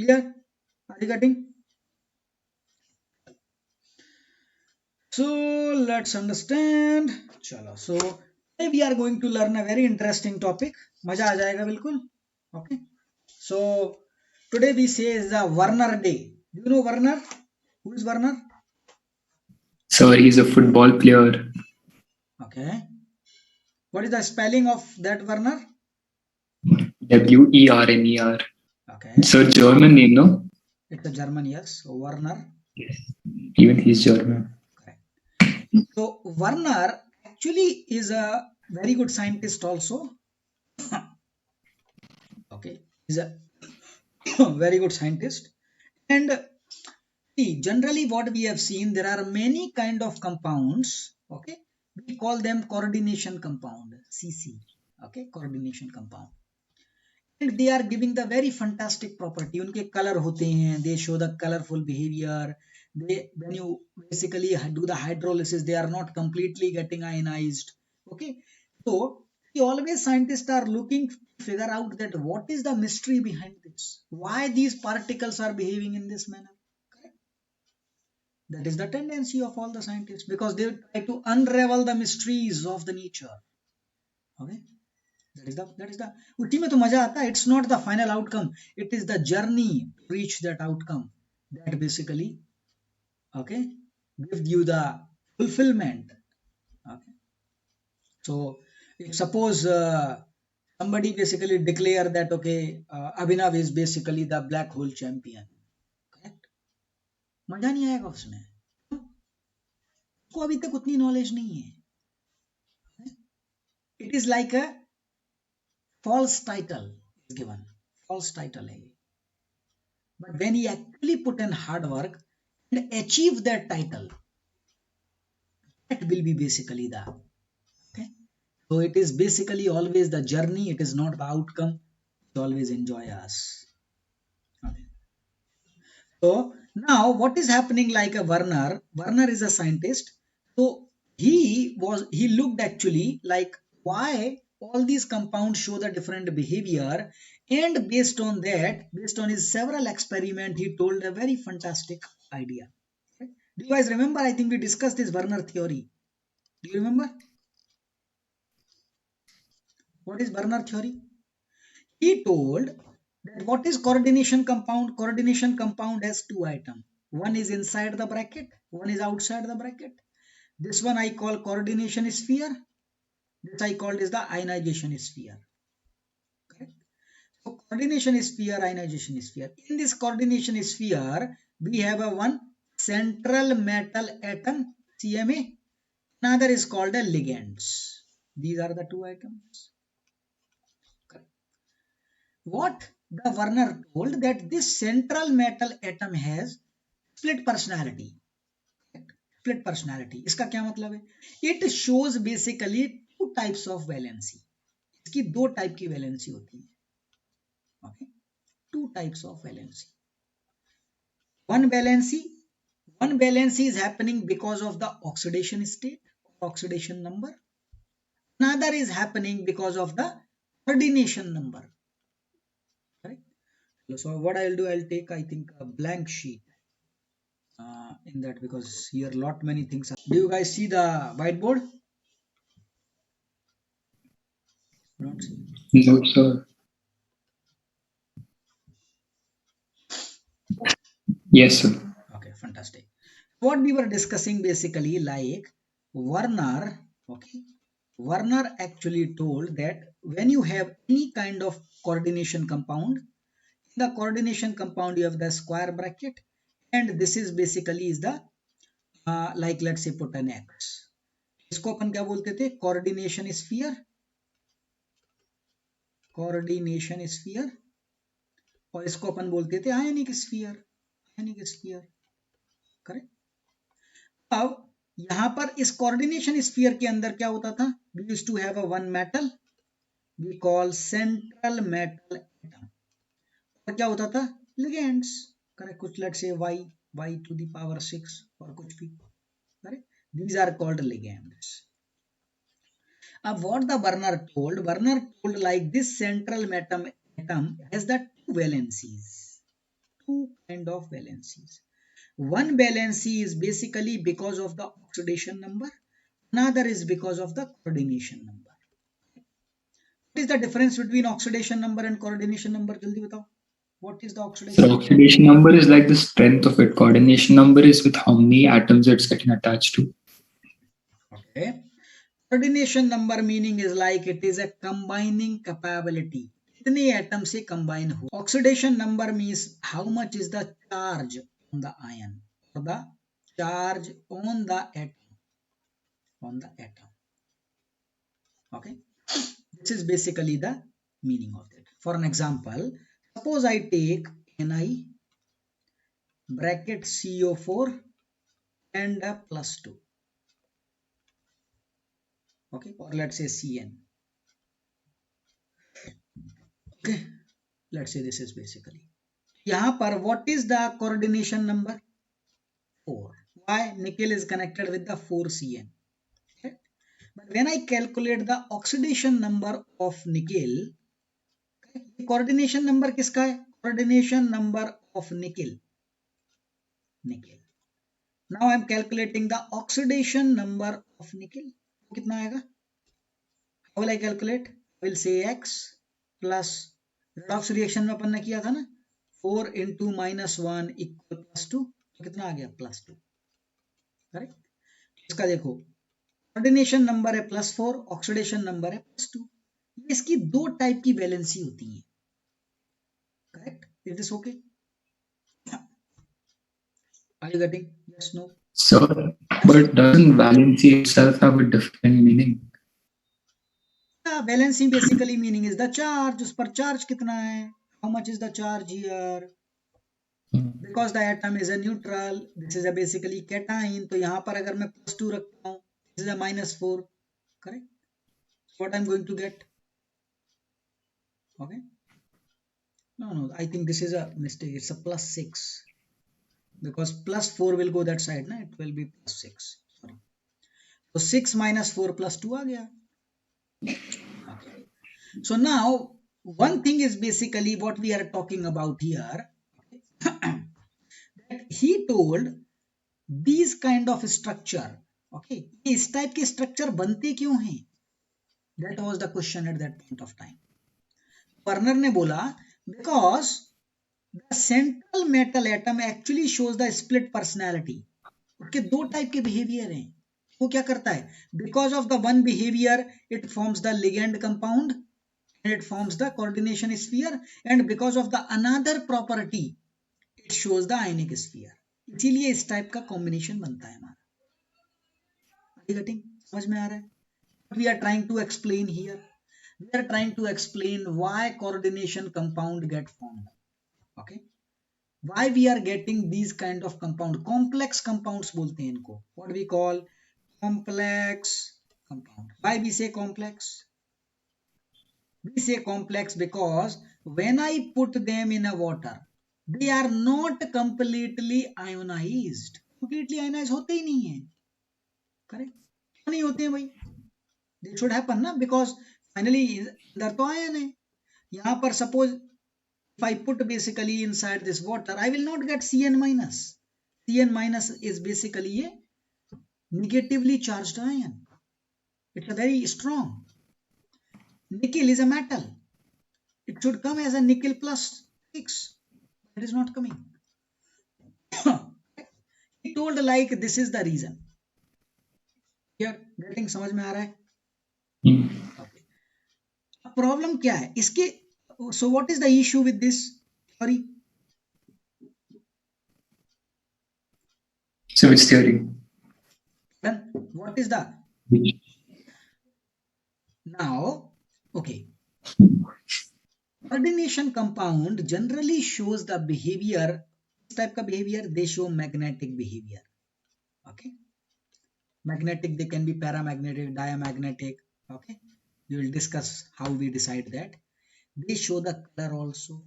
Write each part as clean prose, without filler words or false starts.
Clear? Are you getting? So let's understand. Chalo. So today we are going to learn a very interesting topic. मजा आ जाएगा बिल्कुल. Okay. So today we say is the Warner Day. Do you know Warner? Who is Warner? Sir, he's a football player. Okay. What is the spelling of that Warner? Werner. Okay. It's a German name, no? It's a German, yes. Warner. Yes. Even he's German. Correct. So Warner actually is a very good scientist also. Okay. He's a very good scientist. And see, generally what we have seen, there are many kind of compounds. Okay. We call them coordination compound, CC. Okay. Coordination compound. And they are giving the very fantastic property. उनके color होते हैं, they show the colorful behavior. They, when you basically do the hydrolysis, they are not completely getting ionized. Okay, so always scientists are looking to figure out that what is the mystery behind this, why these particles are behaving in this manner. Correct? That is the tendency of all the scientists, because they try to unravel the mysteries of the nature. Okay, that is the उसी में तो मजा आता है. It's not the final outcome, it is the journey to reach that outcome that basically, okay, gives you the fulfillment. Okay, so if suppose somebody basically declare that, okay, Abhinav is basically the black hole champion. Correct? मजा नहीं आएगा उसमें, उसको अभी तक उतनी knowledge नहीं है. It is like a false title is given, false title है. But when he actually put in hard work and achieve that title, that will be basically the, okay. So it is basically always the journey, it is not the outcome. Always enjoy us. Okay. So now what is happening, like a Werner is a scientist. So he looked actually like why all these compounds show the different behavior, and based on that, based on his several experiment, he told a very fantastic idea. Okay. Do you guys remember? I think we discussed this Werner theory. Do you remember? What is Werner theory? He told that what is coordination compound? Coordination compound has two items. One is inside the bracket, one is outside the bracket. This one I call coordination sphere. This I called is the ionization sphere. Correct? So coordination sphere, ionization sphere. In this coordination sphere, we have a one central metal atom, CMA. Another is called a ligands. These are the two items. Correct. What the Werner told, that this central metal atom has split personality. Split personality. इसका क्या मतलब है? It shows basically two types of valency. इसकी दो type की valency होती है. Okay, two types of valency. One valency is happening because of the oxidation state or oxidation number. Another is happening because of the coordination number. Correct? So what I'll do, I'll take, I think, a blank sheet in that, because here lot many things are. Do you guys see the whiteboard? Don't see. No, sir. Yes, sir. Okay, fantastic. What we were discussing basically, like Werner, okay, Werner actually told that when you have any kind of coordination compound, in the coordination compound you have the square bracket, and this is basically is the like let's say put an X. इसको अपन क्या बोलते थे? Coordination sphere. Coordination sphere. और इसको अपन बोलते थे आयनिक sphere. आयनिक sphere. Correct. अब यहां पर इस कोऑर्डिनेशन स्फीयर के अंदर क्या होता था? We used to have a one metal we call central metal atom. और क्या होता था? लिगेंड्स. करेक्ट. कुछ let's say y to the power 6 और कुछ भी. Correct. These are called ligands. What the Werner told like this central atom has the two valencies. two kind of valencies. One valency is basically because of the oxidation number, another is because of the coordination number. What is the difference between oxidation number and coordination number? Jaldi batao. What is the So oxidation number? oxidation number is like the strength of it. Coordination number is with how many atoms it's getting attached to. Okay. Coordination number meaning is like it is a combining capability. कितने atom से combine हो. Oxidation number means how much is the charge on the ion or the charge on the atom. Okay. This is basically the meaning of it. For an example, suppose I take Ni bracket CO4 and a plus 2. Okay, or let's say Cn. Okay, let's say this is basically. यहाँ पर what is the coordination number? 4. Why? Nickel is connected with the 4Cn. Okay? But when I calculate the oxidation number of nickel, coordination number किसका है? Coordination number of nickel. Now I am calculating the oxidation number of nickel. कितना आएगा? How will I calculate? I will say x plus redox reaction में अपन ने किया था ना 4 into minus 1 equal plus 2. तो कितना आ गया? Plus 2. करेक्ट. इसका देखो कोऑर्डिनेशन नंबर है +4, ऑक्सीडेशन नंबर है +2. इसकी दो टाइप की वैलेंसी होती है. Correct. Is this okay? Are you getting? Yes, no? So, but doesn't valency itself have a different meaning? Valency basically meaning is the charge. उस पर चार्ज कितना है? How much is the charge here? Because the atom is a neutral, this is a basically cation. तो यहाँ पर अगर मैं +2 रखता हूँ, this is a -4. Correct? What I'm going to get? Okay. No, I think this is a mistake. It's a +6 because +4 will go that side. ना? It will be +6. Sorry. So 6 minus 4 plus 2 आ गया. Okay. So now one thing is basically what we are talking about here. That he told these kind of structure. Okay. इस type के structure बनते क्यों हैं? That was the question at that point of time. Werner ने बोला because the central metal atom actually shows the split personality. उसके दो type के बिहेवियर हैं. वो क्या करता है? Because of the one behavior, it forms the ligand compound and it forms the coordination sphere, and because of the another property, it shows the ionic sphere. इसीलिए इस टाइप का कॉम्बिनेशन बनता है हमारा. समझ में आ रहा है? What we are trying to explain here? We are trying to explain why coordination compound get formed. Okay? Why we are getting these kind of compound? Complex compounds बोलते हैं इनको. What we call complex compound. Why we say complex? We say complex because when I put them in a water, they are not completely ionized. Completely ionized होते ही नहीं है. Correct? क्यों नहीं होते हैं भाई? They should happen ना, because finally अंदर तो आयन है. यहाँ पर suppose if I put basically inside this water, I will not get Cn minus. Cn minus is basically a negatively charged ion. It's a very strong. Nickel is a metal. It should come as a nickel plus 6. It is not coming. He told like this is the reason. Here, getting समझ में आ रहा है? Okay. Problem क्या है? इसके so what is the issue with this theory? So which theory? Then what is the now? Okay. Coordination compound generally shows the behavior. This type का behavior, they show magnetic behavior. Okay. Magnetic, they can be paramagnetic, diamagnetic. Okay. We will discuss how we decide that. They show the color also.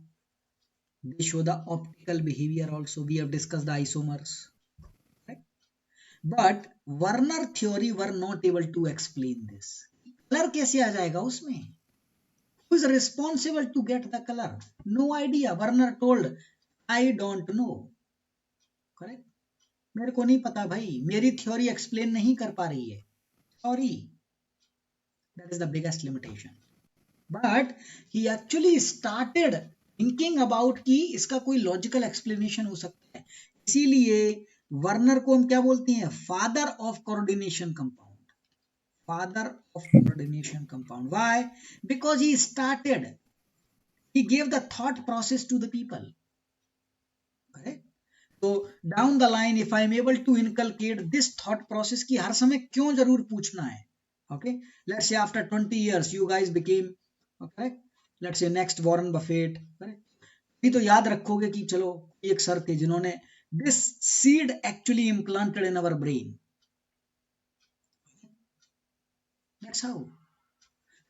They show the optical behavior also. We have discussed the isomers. Right? But Werner theory were not able to explain this. Color कैसे आ जाएगा उसमें? Who is responsible to get the color? No idea. Werner told I don't know, correct, मेरे को नहीं पता भाई, मेरी theory explain नहीं कर पा रही है, sorry, that is the biggest limitation. But he actually started thinking about कि इसका कोई लॉजिकल एक्सप्लेनेशन हो सकता है. इसीलिए वर्नर को हम क्या बोलते हैं, father of coordination compound, father of coordination compound. Why? Because he started, he gave the thought process to the people, correct? So down the line, if I am able to inculcate this thought process कि हर समय क्यों जरूर पूछना है, okay, let's say after 20 years you guys became, okay, let's say next Warren Buffett, correct, ये तो याद रखोगे कि चलो एक सर थे जिन्होंने this seed actually implanted in our brain. That's how.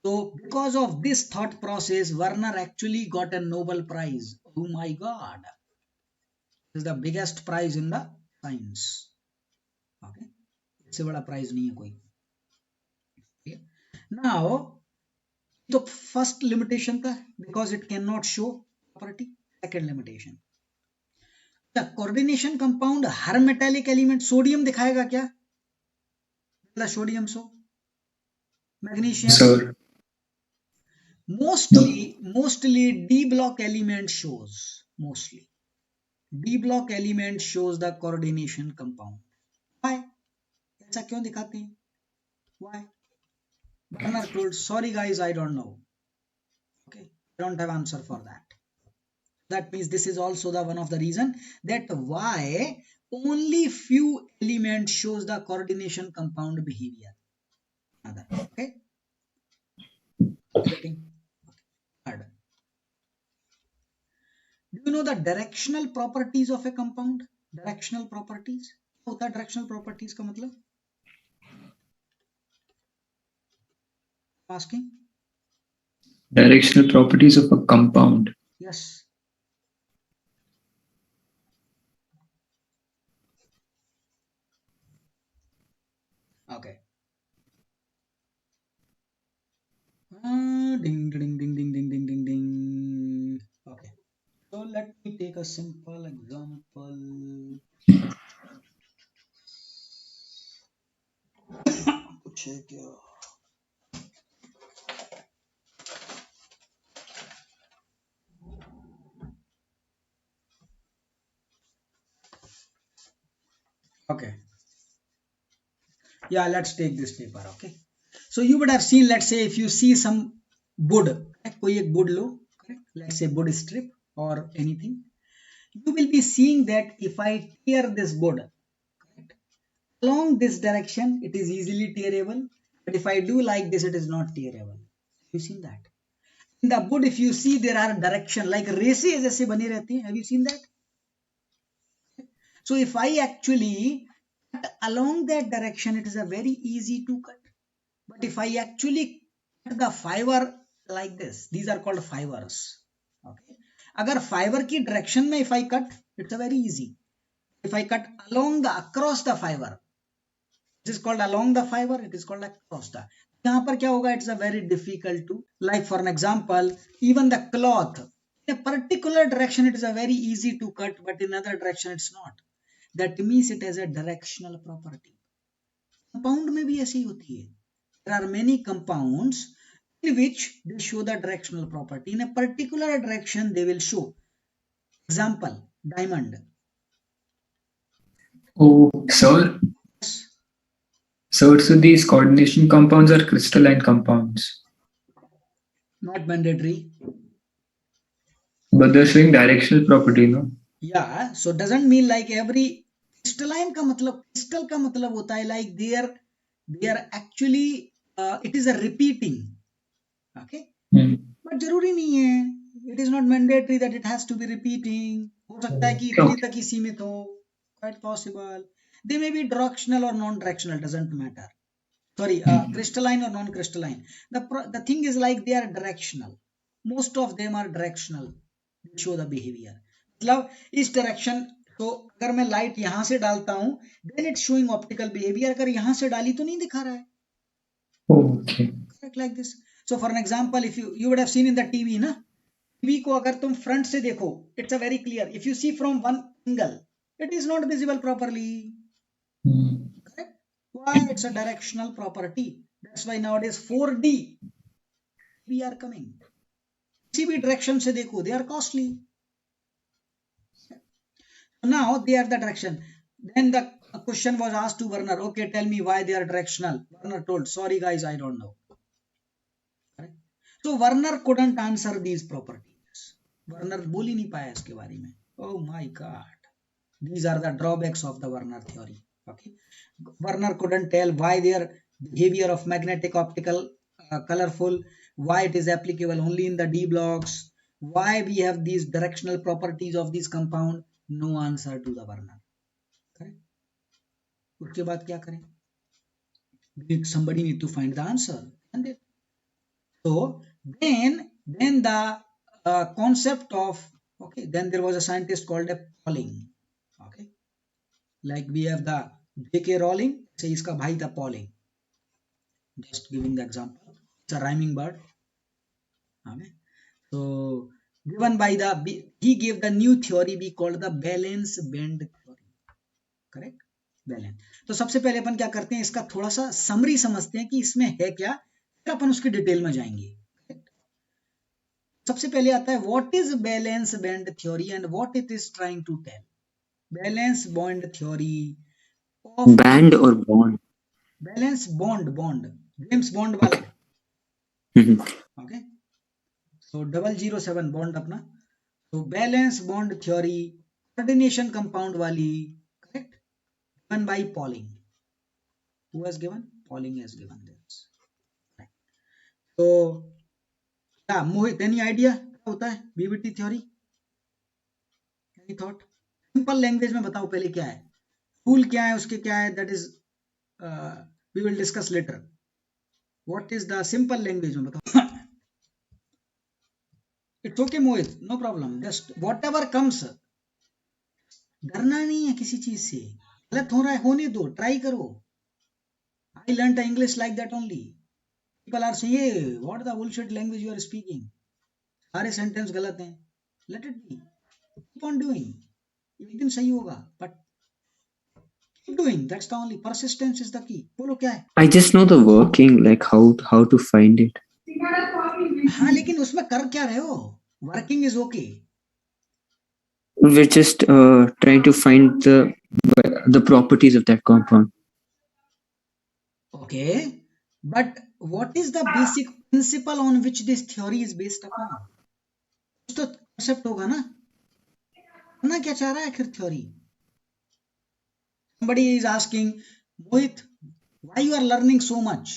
So because of this thought process, Werner actually got a Nobel Prize. Oh my God. This is the biggest prize in the science. Okay. इससे बड़ा prize नहीं है कोई. Okay. Now, तो first limitation था because it cannot show property. Second limitation. The coordination compound her metallic element sodium दिखाएगा क्या? The sodium so magnesium. Sir, no. Mostly D block element shows. Mostly D block element shows the coordination compound. Why? ऐसा क्यों दिखाते हैं? Why? Werner told, sorry guys, I don't know. Okay, I don't have answer for that. That means this is also the one of the reason that why only few elements shows the coordination compound behavior. Okay. Getting hard. Do you know the directional properties of a compound? Directional properties. क्या होता है directional properties का मतलब? Asking. Directional properties of a compound. Yes. Okay. Ding ding ding ding ding ding ding ding. Okay. So let me take a simple example. पूछे क्या? Okay. Yeah, let's take this paper. Okay. So you would have seen, let's say, if you see some wood, कोई एक wood low, let's say wood strip or anything, you will be seeing that if I tear this wood, along this direction, it is easily tearable. But if I do like this, it is not tearable. You seen that? In the wood, if you see, there are direction like races ऐसे बनी रहती हैं. Have you seen that? So if I actually cut along that direction, it is a very easy to cut. But if I actually cut the fiber like this, these are called fibers. Okay. अगर fiber की direction में if I cut, it's a very easy. If I cut along the across the fiber, it is called along the fiber. It is called across the. यहाँ पर क्या होगा? It's a very difficult to, like for an example, even the cloth in a particular direction it is a very easy to cut, but in another direction it's not. That means it has a directional property. Compound में भी ऐसी होती है. There are many compounds in which they show the directional property. In a particular direction they will show. Example, diamond. Oh, sir. So these coordination compounds are crystalline compounds. Not mandatory. But they're showing directional property, no? Yeah, so doesn't mean like every crystalline का मतलब crystal का मतलब होता है like they are actually it is a repeating. Okay. But जरूरी नहीं है. It is not mandatory that it has to be repeating. हो सकता है कि इतनी तक ही सीमित हो. Quite possible. They may be directional or non-directional, doesn't matter. Sorry, crystalline or non-crystalline. The thing is like they are directional. Most of them are directional. They show the behavior. मतलब इस direction, तो अगर मैं light यहाँ से डालता हूँ, then it's showing optical behavior. अगर यहाँ से डाली तो नहीं दिखा रहा है. Okay. Like this. So for an example, if you would have seen in the TV, na, PV को अगर तुम फ्रंट से देखो, it's a very clear. If you see from one angle, it is not visible properly. Correct? Why? It's a directional property. That's why nowadays 4D we are coming. किसी भी direction से देखो, they are costly. Now they are the direction. Then the question was asked to Werner. Okay, tell me why they are directional. Werner told, sorry guys, I don't know. Correct? So Werner couldn't answer these properties. Werner बोल ही नहीं पाया इसके बारे में. Oh my God. These are the drawbacks of the Werner theory. Okay. Werner couldn't tell why their behavior of magnetic optical colorful, why it is applicable only in the D blocks, why we have these directional properties of this compound. No answer to the Werner. Correct? उसके बाद क्या करें? Somebody need to find the answer. And it, so then the concept of, okay, then there was a scientist called a Pauling. Okay, like we have the J.K. Rowling, say इसका भाई था Pauling. Just giving the example, it's a rhyming word. Okay, so given by the, he gave the new theory we called the valence band theory. Correct? Balance. तो सबसे पहले अपन क्या करते हैं, इसका थोड़ा सा समरी समझते हैं कि इसमें है क्या, फिर अपन उसकी डिटेल में जाएंगे. सबसे पहले आता है what is balance band theory and what it is trying to tell. Balance bond theory of band और bond. Balance bond James Bond वाला. ओके, सो 007 बॉन्ड अपना. तो balance bond theory coordination compound वाली. Correct? given by Pauling. Who has given? Pauling has given this. Right. So, yeah, Mohit, any idea क्या होता है BBT theory? Any thought? Simple language में बताओ पहले क्या है, रूल क्या है उसके, क्या है, that is we will discuss later. What is the simple language में बताओ. It's okay Mohit, no problem. Just whatever comes. डरना नहीं है किसी चीज से. गलत हो रहा है होने दो, ट्राई करो. I learned English like that only. People are saying, hey, what the bullshit language you are speaking? सारे सेंटेंस गलत हैं. Let it be. Keep on doing. एक दिन सही होगा, but keep doing. That's the only. Persistence is the key. बोलो क्या है? I just know the working, like how to find it. हाँ, लेकिन उसमें कर क्या रहे हो? Working is okay. We're just trying to find the properties of that compound. Okay, but what is the basic principle on which this theory is based upon? कुछ तो concept होगा ना. ना क्या चाह रहा है आखिर theory? Somebody is asking, Mohit, why you are learning so much?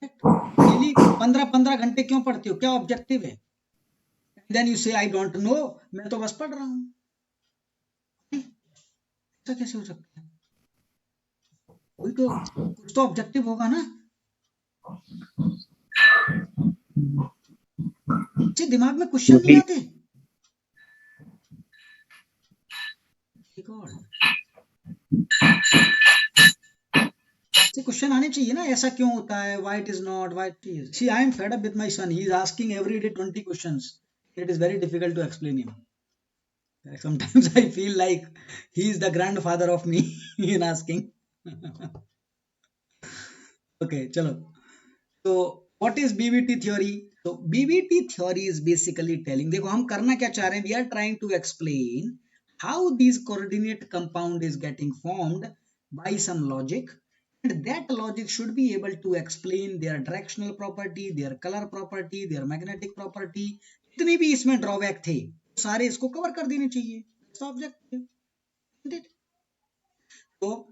Daily 15 घंटे क्यों पढ़ते हो, क्या ऑब्जेक्टिव है? देन यू से आई डोंट नो, मैं तो बस पढ़ रहा हूं. ऐसा कैसे हो सकता है? कोई तो कुछ तो ऑब्जेक्टिव होगा ना. दिमाग में क्वेश्चन नहीं आते. क्वेश्चन आने चाहिए ना, ऐसा क्यों होता है, why it is not, why it is. See, I am fed up with my son. He is asking every day 20 questions. It is very difficult to explain him. Sometimes I feel like he is the grandfather of me in asking. Okay, chalo. So what is BBT theory? So BBT theory is basically telling, देखो हम करना क्या चाह रहे हैं, we are trying to explain how these coordinate compound is getting formed by some logic, and that logic should be able to explain their directional property, their color property, their magnetic property. जितने भी इसमें drawback थे सारे इसको cover कर देने चाहिए. Objective. So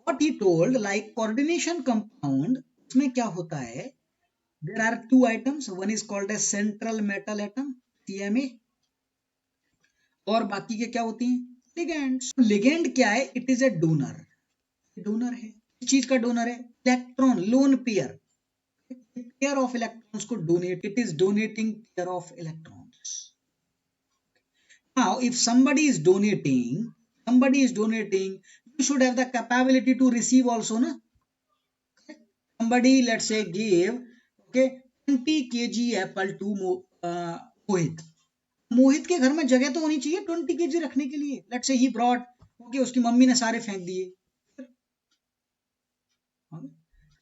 what he told, like coordination compound, उसमें क्या होता है, there are two items. One is called as central metal atom, CMA, और बाकी के क्या होती हैं, ligands. ligand क्या है, it is a donor. donor है, किस चीज का donor है, electron, lone pair. Pair of electrons को donate, it is donating pair of electrons. Now if somebody is donating, you should have the capability to receive also, na. Somebody, let's say, gave 20 kg apple to Mohit. मोहित के घर में जगह तो होनी चाहिए 20 KG रखने के लिए. Let's say he brought, okay, उसकी मम्मी ने सारे फेंक दिए.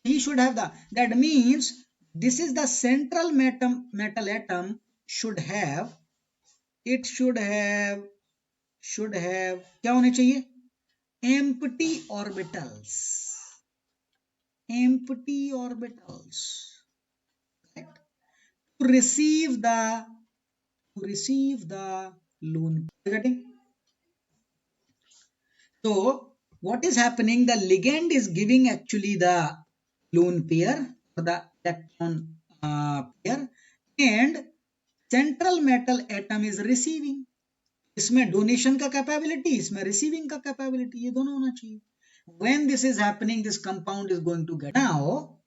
He should have the, that means this is the central metal atom should have, it should have क्या होने चाहिए? Empty orbitals, empty orbitals, correct? To receive the lone pair. Getting? So what is happening? The ligand is giving actually the lone pair or the electron pair, and central metal atom is receiving. इसमें donation का capability, इसमें receiving का capability, ये दोनों होना चाहिए. When this is happening, this compound is going to get. Now,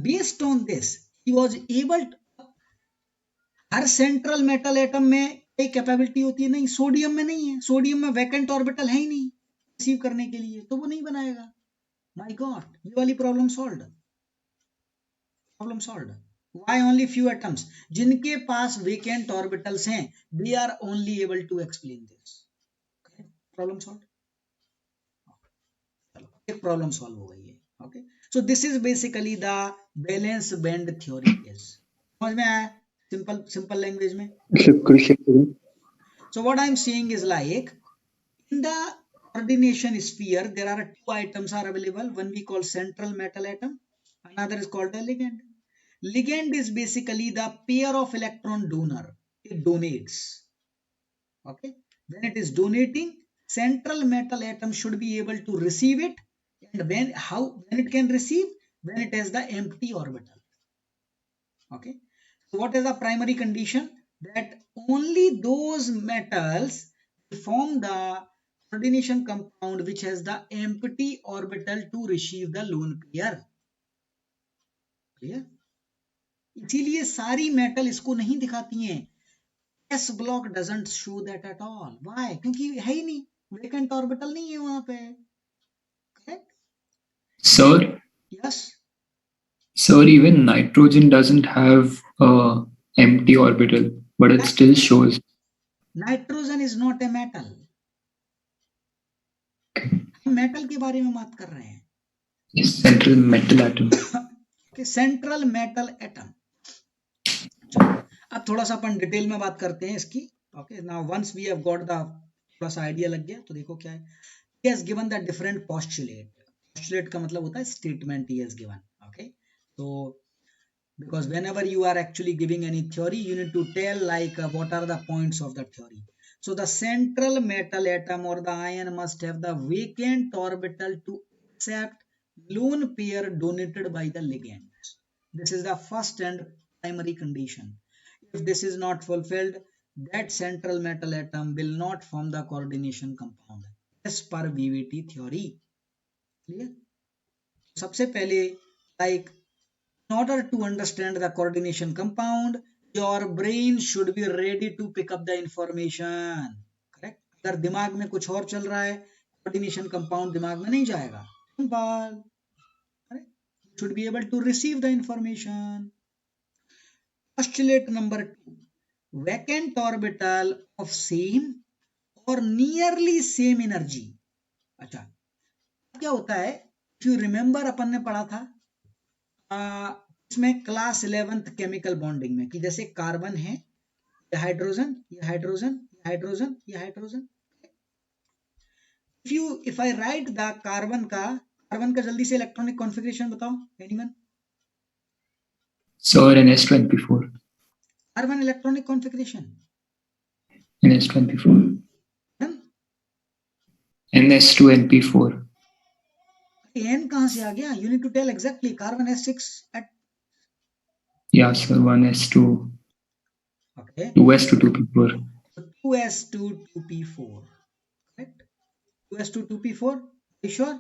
based on this, he was able to, her central metal atom में एक कैपेबिलिटी होती है, नहीं, सोडियम में नहीं है. सोडियम में वैकेंट ऑर्बिटल है ही नहीं रिसीव करने के लिए, तो वो नहीं बनाएगा. माय गॉड, ये वाली problem solved. Problem solved. Why only few atoms? जिनके पास vacant orbitals हैं, they are only able to explain this. Problem solved. एक प्रॉब्लम सॉल्व हो गई है. Okay, so this is basically the balance band theory. समझ में आया? सिंपल लैंग्वेज में. So what I am saying is, like, in the coordination sphere there are two items are available. One we call central metal atom, another is called a ligand. Ligand is basically the pair of electron donor. It donates. Okay, when it is donating, central metal atom should be able to receive it. And when it can receive? When it has the empty orbital. Okay, so what is the primary condition? That only those metals form the coordination compound which has the empty orbital to receive the lone pair. Clear? इसीलिए सारी metal इसको नहीं दिखाती हैं. S block doesn't show that at all. Why? क्योंकि है ही नहीं, vacant orbital नहीं है वहां पे. Correct? Sir, Yes. sir, even nitrogen doesn't have a empty orbital, but it still shows. Nitrogen is not a metal. हम मेटल के बारे में बात कर रहे हैं. Yes, central metal atom. Okay, central metal atom. चलो, अब थोड़ा सा अपन डिटेल में बात करते हैं इसकी. Okay, now once we have got the, थोड़ा सा आइडिया लग गया, तो देखो क्या है. He has given the different postulate. Postulate का मतलब होता है statement he has given. Okay, so because whenever you are actually giving any theory, you need to tell like what are the points of the theory. So the central metal atom or the ion must have the vacant orbital to accept lone pair donated by the ligand. This is the first and primary condition. If this is not fulfilled, that central metal atom will not form the coordination compound as per VVT theory. Clear? सबसे पहले, like, in order to understand the coordination compound, your brain should be ready to pick up the information. Correct? अगर दिमाग में कुछ और चल रहा है, coordination compound दिमाग में नहीं जाएगा. Simple. Correct? You should be able to receive the information. Postulate number 2. Vacant orbital of same or nearly same energy. अच्छा, क्या होता है? If you remember, अपन ने पढ़ा था इसमें क्लास 11th केमिकल बॉन्डिंग में कि जैसे कार्बन है, ये हाइड्रोजन, ये हाइड्रोजन, ये हाइड्रोजन, ये hydrogen. If I write the carbon का जल्दी से इलेक्ट्रॉनिक कॉन्फ़िगरेशन बताओ, anyone? Sir, NS2NP4. Carbon electronic configuration NS2NP4. NS2NP4. N कहां से आ गया? You need to tell exactly. Carbon S6 at, Yeah, sir, 1s2. okay, 2s2 2p4. 2s2 2p4. Correct? 2s2 2p4. Are you sure?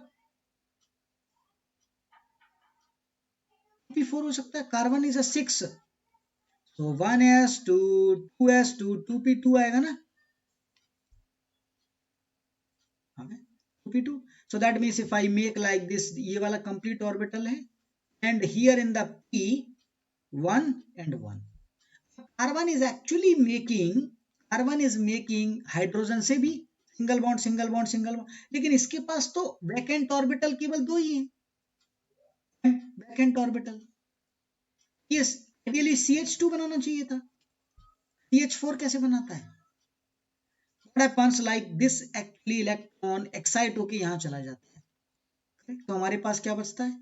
p4 हो सकता है. Carbon is a 6, so 1s2 2s2 2p2 आएगा ना. 2p2. So that means if I make like this, ये वाला complete orbital है, and here in the p 1 and 1. Carbon is actually making carbon is making hydrogen से भी single bond single bond single bond, लेकिन इसके पास तो vacant orbital केवल 2 ही हैं, वैकेंट ऑर्बिटल। ये आइडियली CH2 बनाना चाहिए था, CH4 कैसे बनाता है? What happens like this, actually electron excite होके यहां चला जाता है, correct? तो हमारे पास क्या बचता है?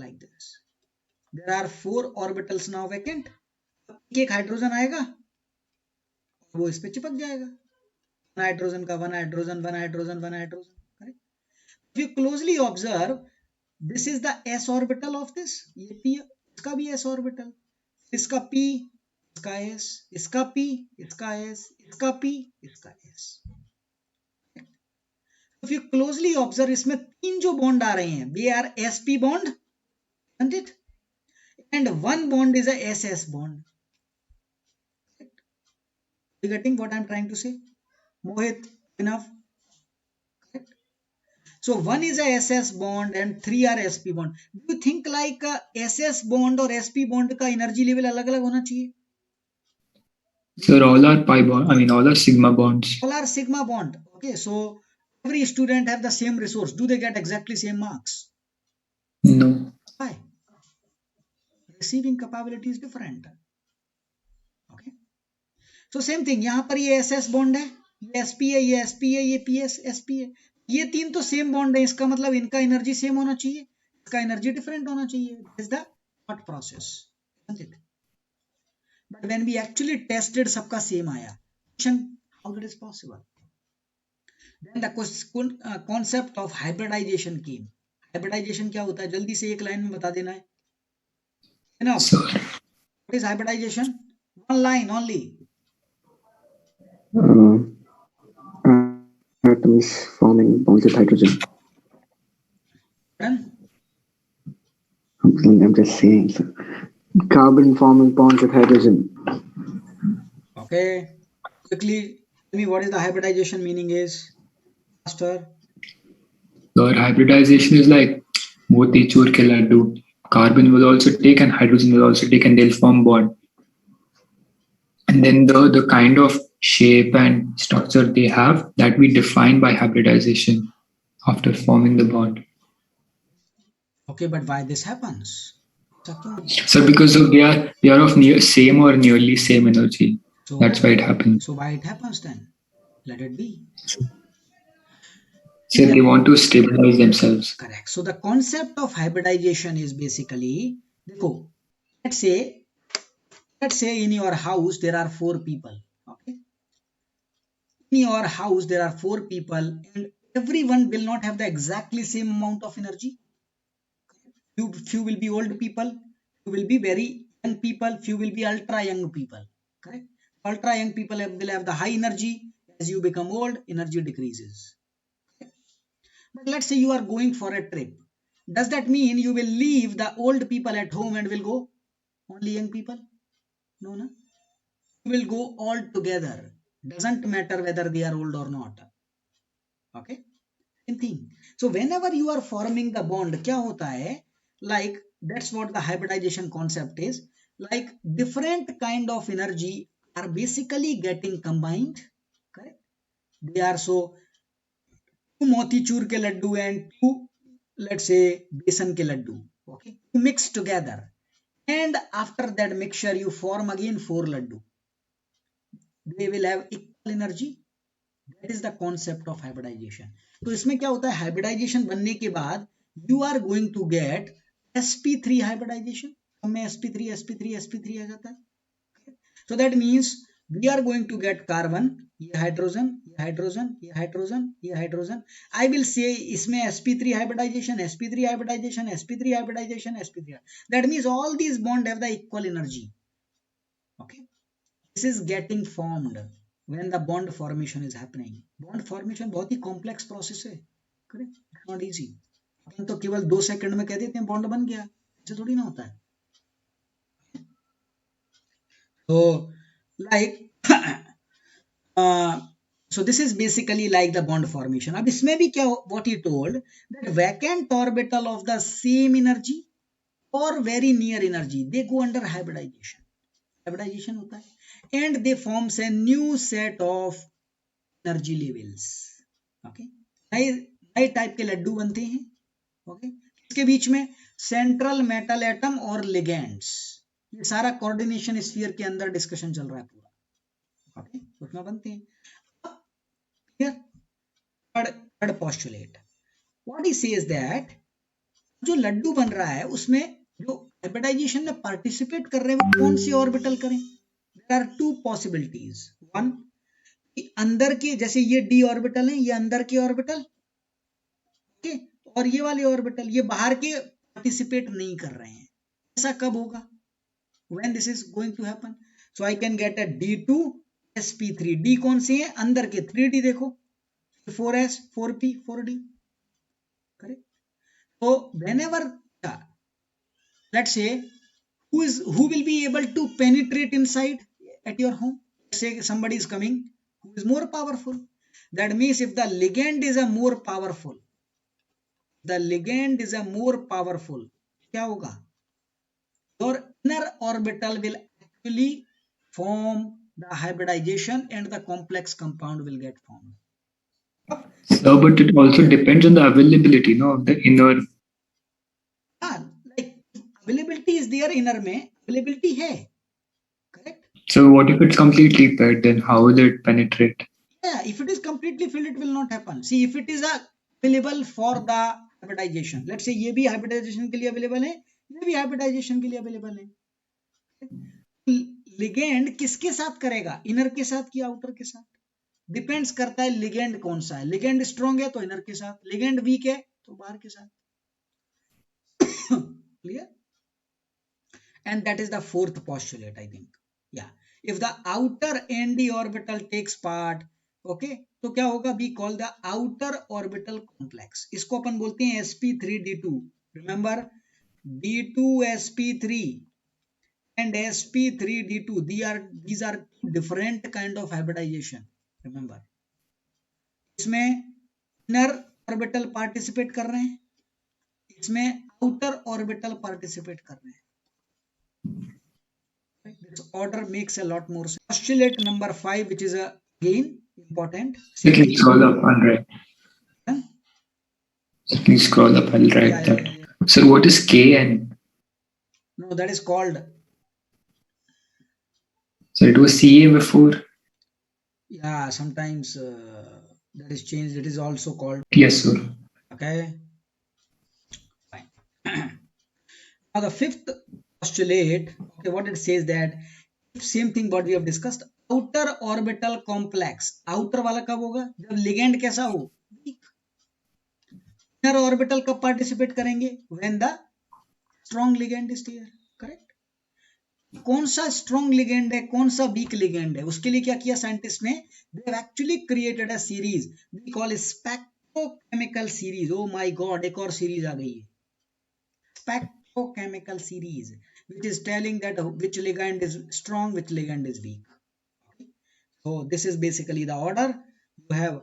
Like this, there are 4 orbitals now vacant। एक हाइड्रोजन आएगा, वो इस पे चिपक जाएगा, वन हाइड्रोजन का one hydrogen one hydrogen one hydrogen, correct? If you closely observe, this is the s orbital of this, ये p, इसका भी s ऑर्बिटल, इसका p, इसका s, इसका p, इसका s, इसका p, इसका s। If you closely observe, इसमें 3 जो बॉन्ड आ रहे हैं, they are sp bond, isn't it? And one bond is a ss bond। You getting what I'm trying to say, Mohit? Enough? Correct? So one is a ss bond and 3 are sp bond। Do you think like ss bond और sp bond का energy level अलग अलग होना चाहिए? Sir, all are pi bond. I mean, all are sigma bonds. All are sigma bond, okay? So every student have the same resource, do they get exactly same marks? No. Why? Receiving capability is different, okay? So same thing, यहाँ पर ये ss bond है, ये sp है, ये sp है, ये ps sp है, ये 3 तो सेम बॉन्ड है, इसका मतलब इनका एनर्जी सेम होना चाहिए, इसका एनर्जी डिफरेंट होना चाहिए। This is the thought process, isn't it? But when we actually tested, सबका सेम आया, how that is possible? Then the concept of hybridization came। hybridization क्या होता है, जल्दी से एक लाइन में बता देना है। Enough? Sir. What is hybridization? One line only। Atoms forming bonds with hydrogen. Done? I'm just saying, sir. Carbon forming bonds with hydrogen. Okay, quickly tell me what is the hybridization meaning is, faster। Sir, hybridization is like motichur ke laddu. Carbon will also take and hydrogen will also take and they'll form bond. And then the kind of shape and structure they have, that we define by hybridization after forming the bond. Okay, but why this happens? So because of they are of same or nearly same energy. So that's why it happens. So why it happens then? Let it be. So they want to stabilize themselves. Correct. So the concept of hybridization is basically, देखो, let's say in your house there are 4 people, okay? In your house there are 4 people and everyone will not have the exactly same amount of energy. Few will be old people, few will be very young people, few will be ultra young people, correct? Ultra young people will have the high energy. As you become old, energy decreases. But let's say you are going for a trip. Does that mean you will leave the old people at home and will go only young people? No, no. You will go all together. Doesn't matter whether they are old or not. Okay? Same thing. So whenever you are forming the bond, क्या होता है? Like that's what the hybridization concept is. Like different kind of energy are basically getting combined. Correct? They are so two motichur ke laddu and two, let's say, besan ke laddu. Okay, you mix together, and after that mixture you form again 4 laddu. They will have equal energy. That is the concept of hybridization. तो इसमें क्या होता है, hybridisation बनने के बाद you are going to get sp3 hybridization। हमें sp3 sp3 sp3 आ जाता है। So that means we are going to get carbon, ये हाइड्रोजन, ये हाइड्रोजन, ये हाइड्रोजन, ये हाइड्रोजन। I will say इसमें sp3 hybridization, sp3 hybridization, sp3 hybridization, sp3। That means all these bonds have the equal energy. Okay, this is getting formed when the bond formation is happening। bond formation बहुत ही complex process है, correct? It's not easy। अपन तो केवल 2 second में कह देते हैं bond बन गया, ऐसे थोड़ी ना होता है। So like so this is basically like the bond formation। अब इसमें भी क्या, what he told that vacant orbital of the same energy or very near energy they go under hybridization। hybridization होता है and they forms a new set of energy levels. Okay, नए नए type के लड्डू बनते हैं. ओके, इसके बीच में central metal atom और लिगेंड्स, ये सारा कोऑर्डिनेशन स्फीयर के अंदर डिस्कशन चल रहा है पूरा. ओके, उसमें बनते हैं. Third postulate, what he says that जो लड्डू बन रहा है उसमें जो हाइब्रिडाइजेशन में पार्टिसिपेट कर रहे हैं वो कौन सी ऑर्बिटल करें. There are two possibilities. One, अंदर के, जैसे ये डी ऑर्बिटल है, ये अंदर के ऑर्बिटल, ओके, और ये वाले ऑर्बिटल ये बाहर के पार्टिसिपेट नहीं कर रहे हैं. ऐसा कब होगा? When this is going to happen. So I can get a D2 sp3. D कौन से हैं? अंदर के. 3D देखो, 4s 4p 4d, correct. So whenever, let's say, who will be able to penetrate inside at your home. Say somebody is coming who is more powerful. That means if the ligand is a more powerful, क्या होगा? Your inner orbital will actually form the hybridization and the complex compound will get formed. So, but it also depends on the availability, no, of the inner. Like availability is there, inner में availability है, correct. So what if it's completely paired? Then how will it penetrate? Yeah, if it is completely filled, it will not happen. See, if it is available for the hybridization, let's say ये भी hybridization के लिए available है, ये भी hybridization के लिए available है. लिगेंड किसके साथ करेगा? इनर के साथ कि आउटर के साथ? डिपेंड्स करता है लिगेंड कौन सा है. लिगेंड स्ट्रॉन्ग है तो इनर के साथ, लिगेंड वीक है तो बाहर के साथ. Clear? And that is the fourth postulate, I think. Yeah, if the outer ND orbital takes part, okay, तो क्या होगा? We call the outer orbital complex. इसको अपन बोलते हैं sp3d2. Remember, D2sp3 and sp3d2, these are different kind of hybridization. Remember, इसमें inner orbital participate कर रहे हैं, इसमें outer orbital participate कर रहे हैं. This order makes a lot more sense. Postulate number 5, which is again important. Please scroll up and write. Please scroll up and write that. Yeah. So what is Kn? No, that is called. So it was Ca before. Yeah, sometimes that is changed. It is also called. Yes, sir. Okay. Fine. Now the fifth postulate, okay, what it says that same thing what we have discussed, outer orbital complex. outer वाला कब होगा? जब ligand कैसा हो? weak. inner orbital कब participate करेंगे? when the strong ligand is there, correct. कौन सा strong ligand है, कौन सा weak ligand है, उसके लिए क्या किया साइंटिस्ट ने? they have actually created a series we call spectrochemical series. oh my god, एक और series आ गई है, spectrochemical series, which is telling that which ligand is strong, which ligand is weak. Okay. So this is basically the order. You have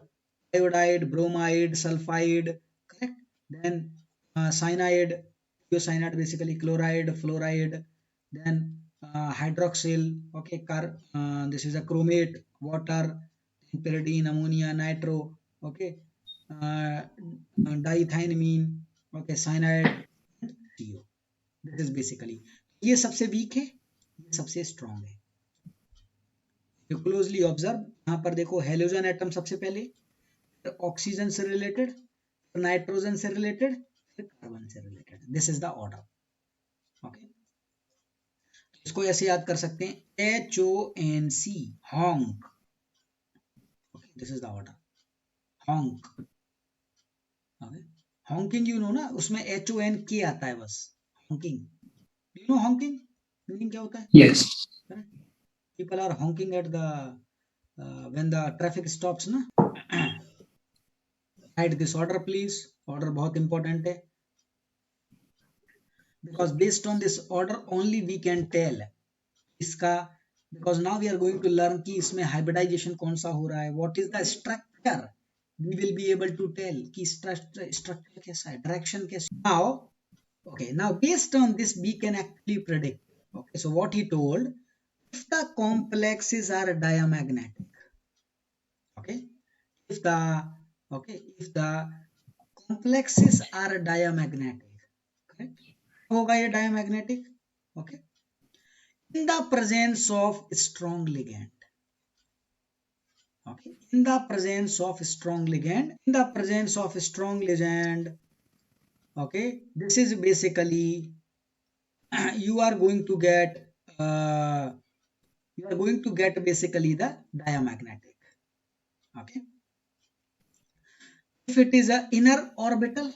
iodide, bromide, sulfide, correct. Then cyanide, cyanide basically chloride, fluoride. Then hydroxyl. Okay, this is a chromate, water, pyridine, ammonia, nitro. Okay, diethylamine. Okay, cyanide, CO. This is basically. ये सबसे week है, ये सबसे strong है. You closely observe, यहाँ पर देखो halogen atom सबसे पहले, फिर ऑक्सीजन से रिलेटेड, फिर नाइट्रोजन से रिलेटेड, फिर कार्बन से related. This is the order. Okay, इसको ऐसे याद कर सकते हैं, HONC, हॉन्क. This is the order, हॉन्क. Honking you know ना, उसमें HONK आता है बस, honking. Do you know honking? Meaning क्या होता है? Yes. People are honking at the when the traffic stops, ना. Write this order, please. Order बहुत important है. Because based on this order only we can tell इसका, because now we are going to learn कि इसमें hybridization कौन सा हो रहा है. What is the structure? We will be able to tell कि structure कैसा है, direction कैसा. Now. Okay, now based on this we can actually predict. Okay, so what he told, if the complexes are diamagnetic, okay, if the complexes are diamagnetic, correct, होगा ये diamagnetic, okay, in the presence of strong ligand, okay, in the presence of strong ligand, okay, this is basically you are going to get basically the diamagnetic, okay. If it is a inner orbital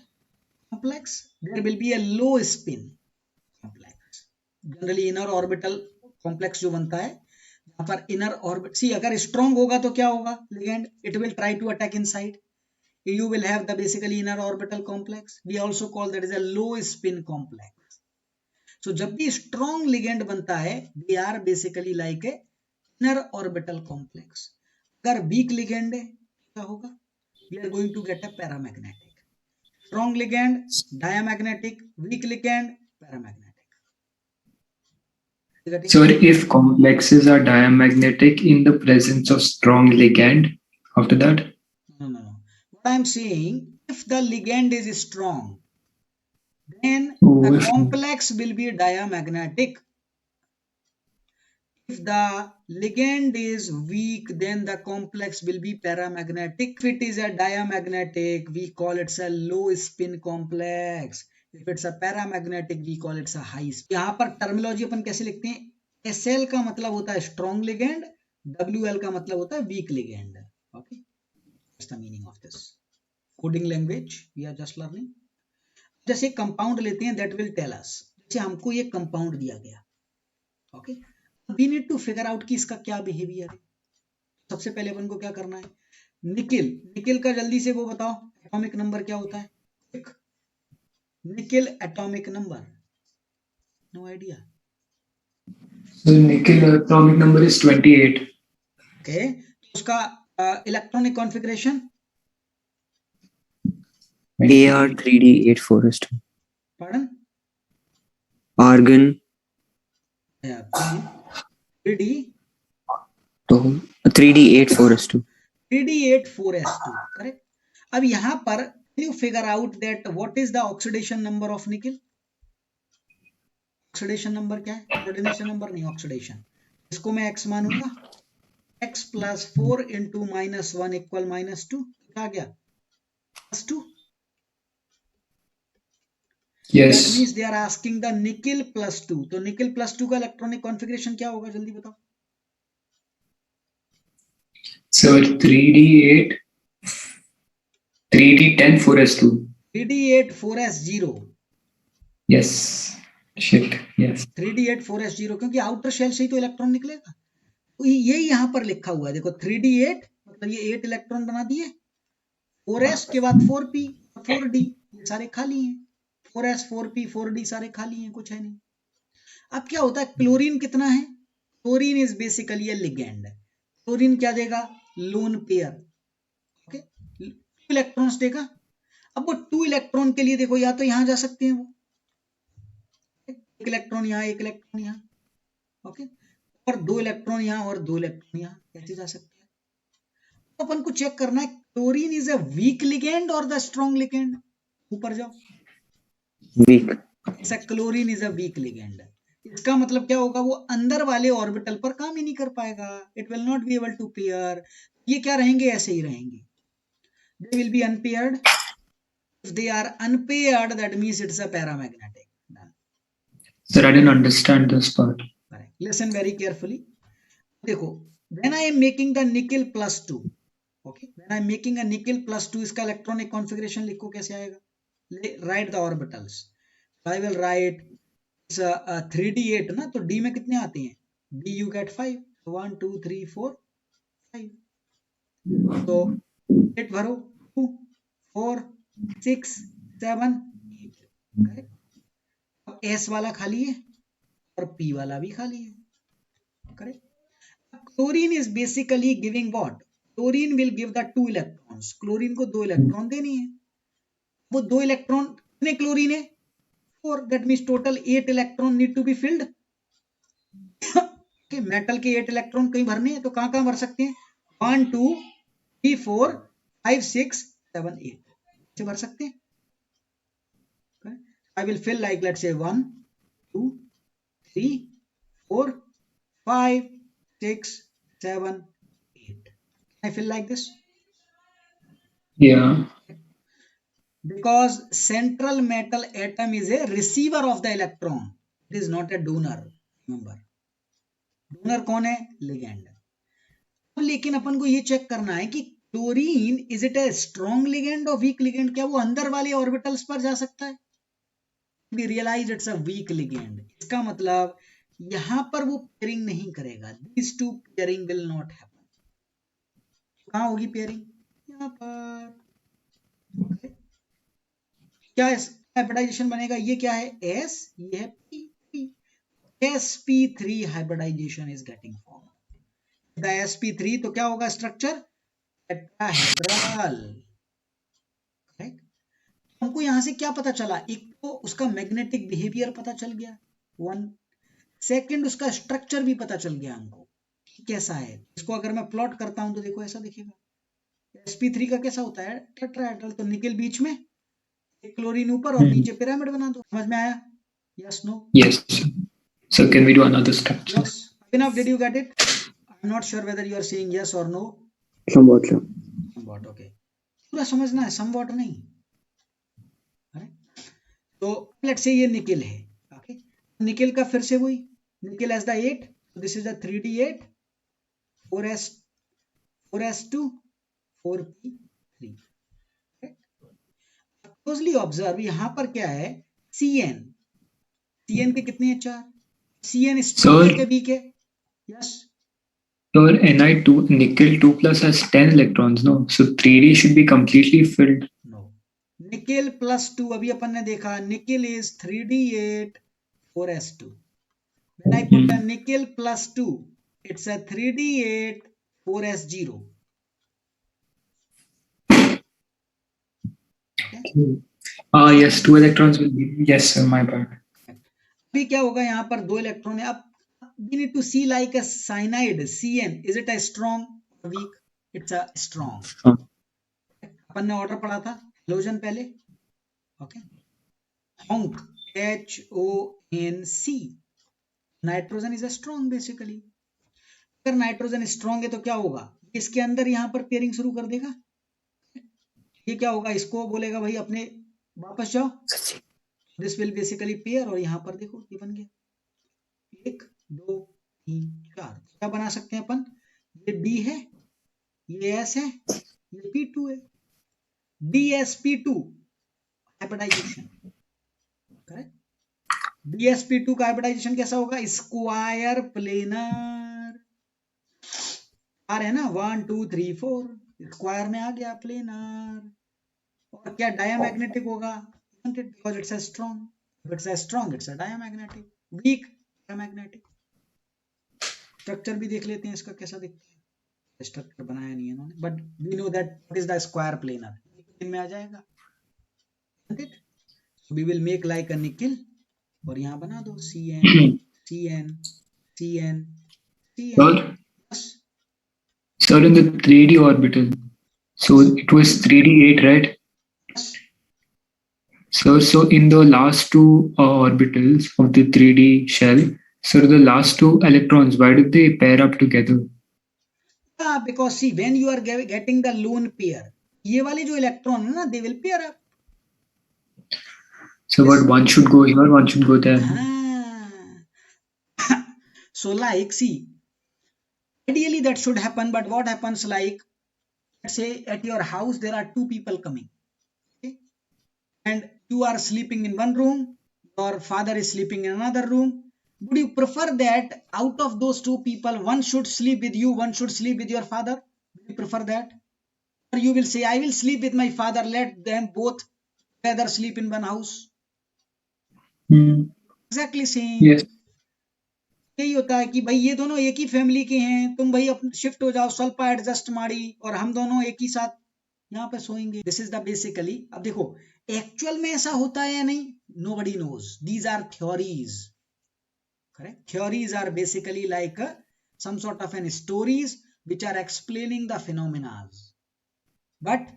complex, there will be a low spin complex. Generally inner orbital complex जो बनता है, यहाँ पर inner orbit, सी अगर strong होगा तो क्या होगा, ligand it will try to attack inside, you will have the basically inner orbital complex, we also call that is a low spin complex. So जब भी strong ligand बनता है, they are basically like a inner orbital complex. अगर weak ligand है क्या होगा, we are going to get a paramagnetic. Strong ligand diamagnetic, weak ligand paramagnetic. So if complexes are diamagnetic in the presence of strong ligand, after that? No. What I am saying, if the ligand is strong, then the complex will be diamagnetic. If the ligand is weak, then the complex will be paramagnetic. If it is a diamagnetic, we call it a low spin complex. If it's a paramagnetic, we call it a high spin. यहाँ पर terminology अपन कैसे लिखते हैं, SL का मतलब होता है strong ligand, WL का मतलब होता है weak ligand. Okay, that's the meaning of this. Coding language we are just learning. जैसे कंपाउंड लेते हैं, that will tell us. जैसे हमको ये कंपाउंड दिया गया, okay, we need to figure out कि इसका क्या बिहेवियर है. सबसे पहले अपन को क्या करना है, निकिल का जल्दी से वो बताओ, एटॉमिक नंबर क्या होता है, nickel atomic number, no idea. So nickel atomic number is 28. Okay, उसका electronic configuration Ar3d8 4s2. Pardon? Argon. Yeah, 3D. तो 3d8 4s2. 3d8 4s2, correct. अब यहाँ पर you figure out that what is the oxidation number of nickel? Oxidation number क्या है, coordination number नहीं, oxidation. इसको मैं x मानूंगा, x + 4 × -1 = -2, क्या आ गया, +2. Yes. That means they are asking the nickel +2. तो निकिल +2 का इलेक्ट्रॉनिक कॉन्फ़िगरेशन क्या होगा, जल्दी बताओ. So 3d8 3d10 4s2. 3d8 4s0. Yes. Shit. Yes. 3d8 4s0, क्योंकि आउटर शेल से ही तो इलेक्ट्रॉन निकलेगा. तो ये यहाँ पर लिखा हुआ है, देखो 3d8 मतलब ये 8 इलेक्ट्रॉन बना दिए, 4s के बाद 4p 4d, ये सारे खाली हैं, 4s 4p 4d सारे खाली हैं, कुछ है नहीं. अब क्या होता है, क्लोरीन कितना है, chlorine is basically A ligand. Chlorine क्या देगा, लोन पेयर, ओके, 2 इलेक्ट्रॉन्स देगा. अब वो 2 इलेक्ट्रॉन के लिए देखो, या तो यहां जा सकते हैं वो, एक इलेक्ट्रॉन यहाँ, एक इलेक्ट्रॉन यहाँ, ओके, और 2 इलेक्ट्रॉन यहाँ और 2 इलेक्ट्रॉन यहाँ, कैसे जा सकते हैं. तो अपन को चेक करना है, chlorine is a week ligand और द स्ट्रॉन्ग लिगेंड. ऊपर जाओ, Weak. Chlorine is a week ligand. इसका मतलब क्या होगा, वो अंदर वाले ऑर्बिटल पर काम ही नहीं कर पाएगा, it will not be able to pair. ये क्या रहेंगे, ऐसे ही रहेंगे, they will be unpaired. If they are unpaired, that means it's a paramagnetic. Sir, I didn't understand this part. Listen very carefully. देखो, when I am making the nickel +2, okay, when I am making a nickel +2, इसका electronic configuration लिखो, कैसे आएगा, right the orbitals. I will write 3d8 ना, तो d में कितने आते हैं, d you get 5, 1 2 3 4 5, तो 8 भरो, 2 4 6 7 8, करेक्ट. अब s वाला खाली है और p वाला भी खाली है, correct. Chlorine is basically giving what, chlorine will give the 2 electrons. Chlorine को 2 इलेक्ट्रॉन देनी है, वो 2 इलेक्ट्रॉन, कितने क्लोरीन है, 4, that means total 8 electron need to be filled. Metal के 8 इलेक्ट्रॉन कहीं भरने हैं तो कहाँ कहाँ भर सकते हैं? 1 2 3 4 5 6 7 8 से भर सकते हैं. I will fill like let's say 1 2 3 4 5 6 7 8. Can I fill like this? Yeah. Because central metal atom is a receiver of the electron. It is not a donor. Remember, donor कौन है? Ligand. अब लेकिन अपन को ये चेक करना है कि chlorine is it a strong ligand और वीक लिगेंड. क्या वो अंदर वाले ऑर्बिटल्स पर जा सकता है? We realize it's a weak ligand. इसका मतलब यहां पर वो पेयरिंग नहीं करेगा. These two pairing will not happen. कहां होगी पेयरिंग? यहां पर. क्या हाइब्रिडाइजेशन बनेगा? ये क्या है? S, ये है P. sp3 hybridisation is getting form. The sp3 तो क्या होगा स्ट्रक्चर? टेट्राहेड्रल. हमको यहां से क्या पता चला? एक तो उसका मैग्नेटिक बिहेवियर पता चल गया, वन. सेकंड उसका स्ट्रक्चर भी पता चल गया हमको कैसा है. इसको अगर मैं प्लॉट करता हूं तो देखो ऐसा दिखेगा. sp3 का कैसा होता है? टेट्राहेड्रल. तो निकेल बीच में, एक क्लोरीन ऊपर और नीचे पिरामिड बना दो. समझ में आया? Yes no? Yes. So can we do another structure? Yes. Enough, did you get it? I'm not sure whether you are saying yes or no. Somewhat, sir. Somewhat, okay. पूरा समझना है, somewhat नहीं. तो लेट्स से ये nickel है. Okay, nickel का फिर से वही, nickel as the 8. This is the 3d8 4s2 4p3. Closely observe, यहां पर क्या है? Cn. Cn के कितने हैं? 4. Cn स्ट्रॉन्ग है कि वीक है? Yes. Your Ni2 nickel 2 plus has 10 electrons, no? So 3D should be completely filled. No. Nickel plus 2, अभी अपन ने देखा nickel is 3d8 4s2. When I put a nickel plus 2, it's a 3d8 4s0. Okay? Yes, 2 electrons will be. Yes, sir, my bad. अभी क्या होगा? यहाँ पर 2 electron है. अब we need to see like a cyanide Cn. Is it a strong or weak? It's a strong. अपन ने order पढ़ा था हेलोजन पहले. Okay, honc HONC. Nitrogen is a strong basically. अगर नाइट्रोजन स्ट्रॉन्ग है तो क्या होगा? इसके अंदर यहाँ पर पेयरिंग शुरू कर देगा. ये क्या होगा? इसको बोलेगा भाई अपने वापस जाओ. This will basically pair. और यहाँ पर देखो ये बन गया 1 2 3 4. क्या बना सकते हैं अपन? ये D है, ये S है, ये P2 है. DsP2 hybridisation. करेक्ट. DsP2 का हाइब्रिडाइजेशन कैसा होगा? Square planar. आ रहे हैं ना 1 2 3 4. स्क्वायर में आ गया प्लेनर. और क्या डायमैग्नेटिक होगा? Because it's a strong. It's a strong, it's a diamagnetic. Weak diamagnetic. Structure भी देख लेते हैं इसका कैसा दिखता है. स्ट्रक्चर बनाया नहीं है इन्होंने, but we know that what is the square planar. इनमें आ जाएगा. So we will make like a nickel और यहाँ बना दो Cn Cn Cn Cn. Sir, in the 3D orbital, so it was 3d8, right? So in the last two orbitals of the 3D shell, so the last 2 electrons, why did they pair up together? Because see, when you are getting the lone pair, ये वाले जो electron है ना, they will pair up. So what, one should go here, one should go there. So like, see, ideally that should happen, but what happens like, let's say at your house there are 2 people coming, okay? And you are sleeping in one room, your father is sleeping in another room. Would you prefer that out of those 2 people, one should sleep with you, one should sleep with your father? Would you prefer that? Or you will say, I will sleep with my father, let them both together sleep in one house? Exactly same. Yes. यही होता है कि भाई ये दोनों एक ही family के हैं, तुम भाई शिफ्ट हो जाओ, स्वल्प एडजस्ट मारी, और हम दोनों एक ही साथ यहाँ पे सोएंगे. This is the basically. अब देखो एक्चुअल में ऐसा होता है या नहीं, nobody knows. These are theories. Correct. Theories are basically like some sort of an stories which are explaining the phenomena. But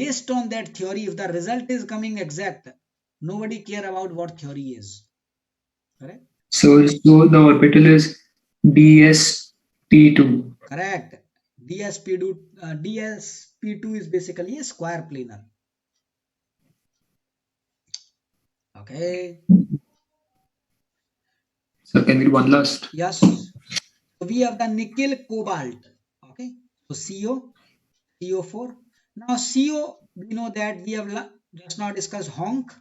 based on that theory, if the result is coming exact, nobody care about what theory is. Correct. So the orbital is DSP2. Correct. DSP2 is basically a square planar. Okay. So can we do one last? Yes. So we have the nickel cobalt. Okay. So CO4. Now CO, we know that we have just now discussed honk.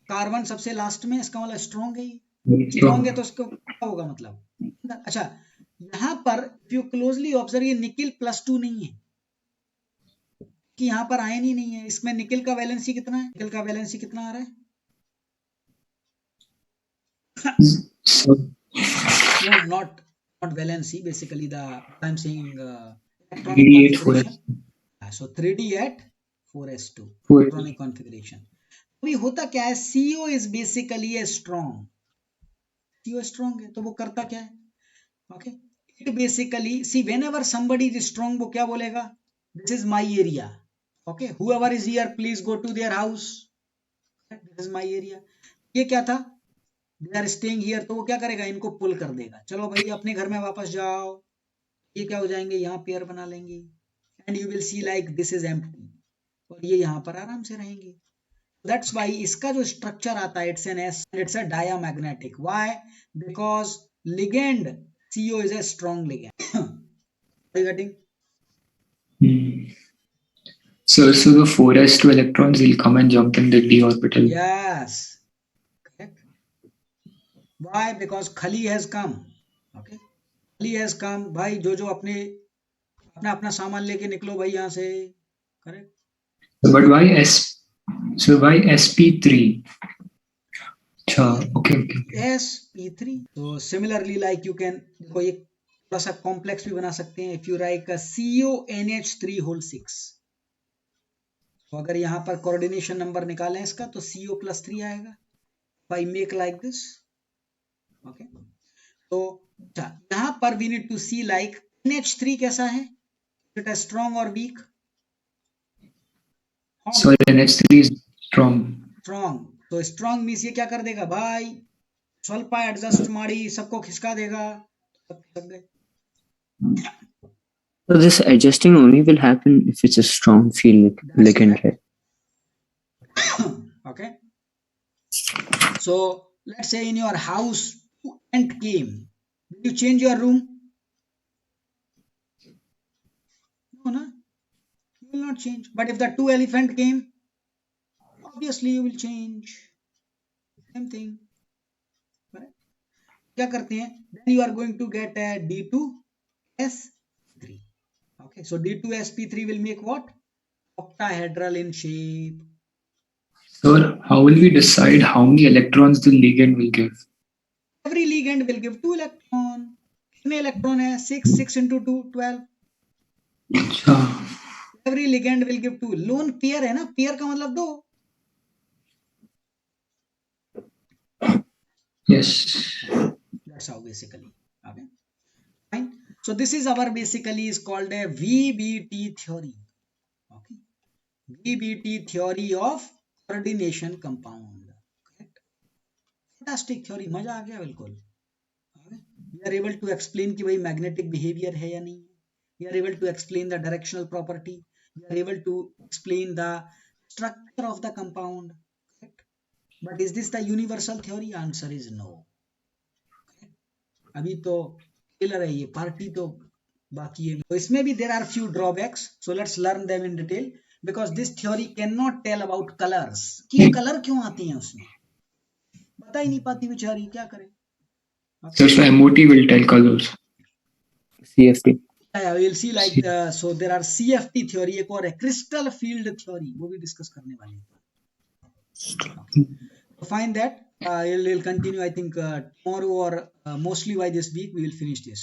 Carbon सबसे last में, इसका मतलब strong है, strong है तो उसको क्या होगा मतलब. अच्छा, यहाँ पर इफ यू क्लोजली ऑब्जर्व, ये निकिल +2 नहीं है कि यहाँ पर आयन ही नहीं है. इसमें निकिल का वैलेंसी कितना है? निकिल का वैलेंसी कितना आ रहा है? So No, not valency. Basically, I'm saying electronic 3D8 configuration. 4s2. So 3D at 4s2 4s2. electronic configuration. अभी होता क्या है? CO is basically a strong. CO strong है तो वो करता क्या है? Okay. It basically, see, whenever somebody is strong, वो क्या बोलेगा? This is my area. Okay. Whoever is here, please go to their house. This is my area. ये क्या था? They are staying here. तो वो क्या करेगा? इनको पुल कर देगा. चलो भाई अपने घर में वापस जाओ. ये क्या हो जाएंगे? यहाँ पेयर बना लेंगे. And you will see like this is empty. और ये यहाँ पर आराम से रहेंगे. That's why इसका जो स्ट्रक्चर आता है, it's a diamagnetic. Why? Because ligand CO is a strong ligand. Are you getting? So the 4s2 electrons will come and jump in the d orbital. Yes. Correct. Why? Because Khali has come. Okay. Khali has come. भाई जो अपना सामान लेके निकलो भाई यहाँ से. Correct. But why sp3? Okay. sp3. So similarly, like you can देखो ये थोड़ा सा कॉम्प्लेक्स भी बना सकते हैं. If you write a CONH3 whole 6. तो अगर यहाँ पर कोऑर्डिनेशन नंबर निकालें इसका तो CO+3 आएगा. If I make like this. Okay. तो यहाँ पर we need to see like NH3 कैसा है? Is it strong or weak? So NH3 is strong. Strong. तो strong means ये क्या कर देगा भाई? ಸ್ವಲ್ಪ एडजस्ट मारी सबको खिसका देगा. So this adjusting only will happen if it's a strong field ligand, right? Okay. So let's say in your house ant came. Will you change your room? No, no. You will not change. But if the 2 elephant came, obviously you will change. Same thing. Correct? क्या करते हैं? Then you are going to get a D2S3. Okay. So D2sp3 will make what? Octahedral in shape. So how will we decide how many electrons the ligand will give? Every ligand will give 2 electron. कितने electron है? 6 into 2 12. अच्छा. Every ligand will give 2. Lone pair है ना? Pair का मतलब 2. Yes. That's how basically. Okay. Fine. So this is our basically is called a VBT theory. Okay. VBT theory of coordination compound. Correct. Fantastic theory. मजा आ गया बिल्कुल. Okay. We are able to explain कि भाई magnetic behavior है या नहीं. We are able to explain the directional property. We are able to explain the structure of the compound. Correct. But is this the universal theory? Answer is no. अभी तो clear है ये party तो बाकी है. तो इसमें भी there are few drawbacks. So let's learn them in detail. Because this theory cannot tell about colors. कि कलर क्यों आती हैं उसमें? बता ही नहीं पाती बेचारी, क्या करे? So MOT will tell colors. CFT. Yeah, we'll see like so there are CFT theory, एक और है crystal field theory, वो भी डिस्कस करने वाले हैं. Okay. So find that we'll continue I think tomorrow or mostly by this week we will finish this.